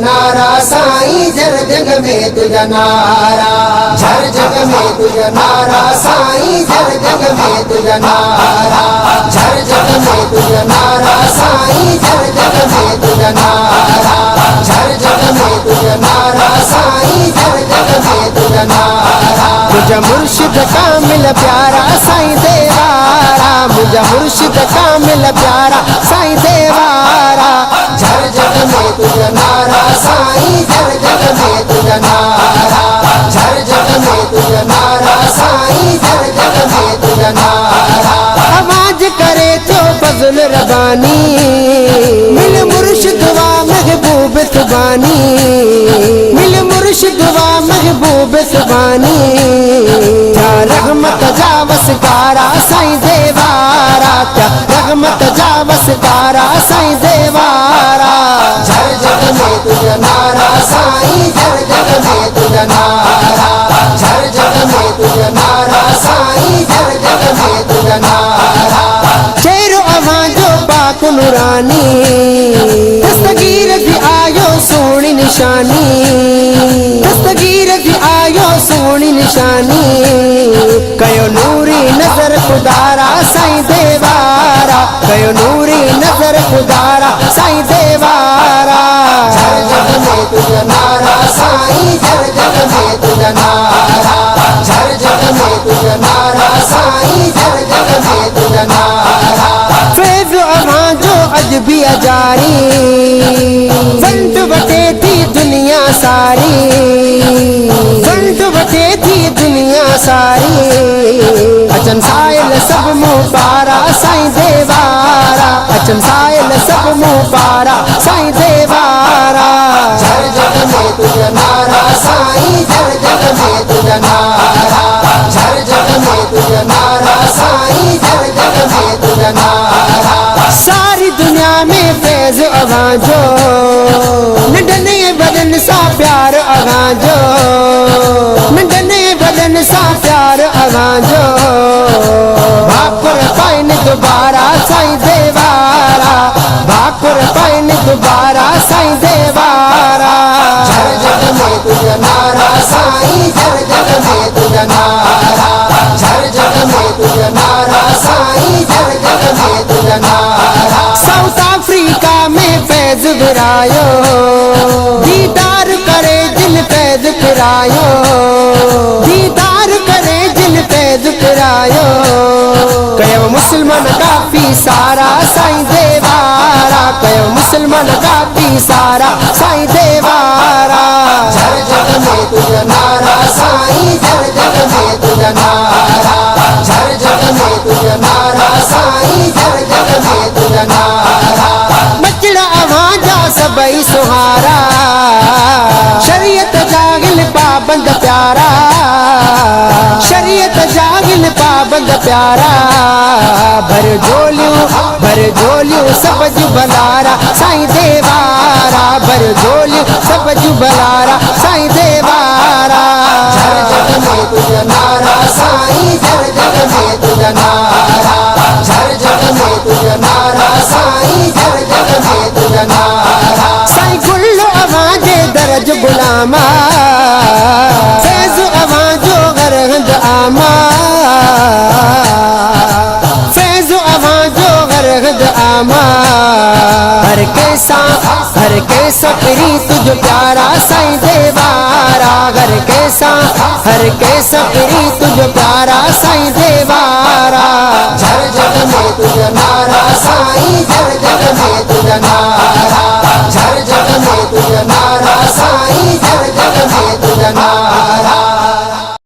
नारा साईं जर जग में तुझा नारा, झर जग में तुझा नारा साईं जर जग में तुझा नारा, झर जग में तुझा नारा साईं जर जग में तुझा नारा, झर जग में तुझा नारा साईं जर जग में तुझा नारा। मुझा मुर्शिद कामिल प्यारा साईं देवारा, मुझा मुर्शिद कामिल प्यारा साईं देवारा, झर जग में तुझा नारा साईं जर जग में तुझा नारा, झर जग में तुझा नारा साईं जर जग में तुझा नारा। आवाज करे तो फजल रबानी, मिल मुर्शिद वा महबूब सुबानी, मिल मुर्शिद वा महबूब सुबानी, क्या रहमत जावस कारा साईं देवारा, क्या रहमत जावस कारा साईं देवारा, झर जग में तुझा नारा साईं जर जग में तुझा नारा, झर जग में तुझा नारा साईं जर जग में तुझा नारा। चेहरो आवाजो पाक नूरानी, दस्तगीर भी आयो सोनी निशानी, दस्तगीर भी आयो सोनी निशानी, कयो नूरी नजर खुदारा साईं देवारा, कयो नूरी नजर खुदारा साईं देवारा, झर जग में तुझा नारा साईं जर जग में तुझा नारा, झर जग में तुझा नारा साईं जर जग में तुझा नारा। फैज़ आवाज़ो अज भी अजारी, वंड वटे थी दुनिया सारी, वंड वटे थी दुनिया सारी, अचन साइल सब मुँह पारा साईं देवारा, अचन साइल सब मुँह पारा साईं देवारा, झर जग में तुझा नारा साईं जर जग में तुझा नारा, झर जग में तुझा नारा साईं जर जग में तुझा नारा। सारी दुनिया में फैज़ आवाज़ो, नंढने बदन सा प्यार आवाज़ो, नंढने बदन सा प्यार आवाज़ो, भाकुर पाइन दोबारा साईं देवारा, भाकुर पाइन दोबारा साईं देवारा, झर जग में तुझा नारा साईं जर जग में तुझा नारा, झर जग में तुझा नारा साईं जर जग में तुझा नारा। साउथ अफ्रीका में फैज़ विरायो, दीदार करे दिल फैज़ फिरायो, दीदार करे दिल फैज़ फिरायो, कयो मुसलमान काफी सारा साईं देवारा, कयो मुसलमान काफी सारा साईं देवारा, झर जग में तुझा नारा साईं जर जग में तुझा नारा, झर जग में तुझा नारा साईं जर जग में तुझा नारा। बचड़ा आवाजा सबई सुहारा, शरीयत जागिल पाबंद प्यारा, शरीयत जागिल पाबंद प्यारा, भर झोलियूं सब जुबलारा साईं देवारा, भर झोलियूं सब जुबलारा साईं देवारा, झर जग में तुझा नारा साईं जर जग में तुझा नारा, झर जग में तुझा नारा साईं जर जग में तुझा नारा। साईं गुल्लो आवाज़े दरज गुलामा, फैज़ आवाज़ो गरहंद आमा, फैज़ आवाज़ो गरहंद आमा, हर कैसा प्री तुझो प्यारा साईं देवारा, हर कैसा प्री तुझो प्यारा साईं देवारा,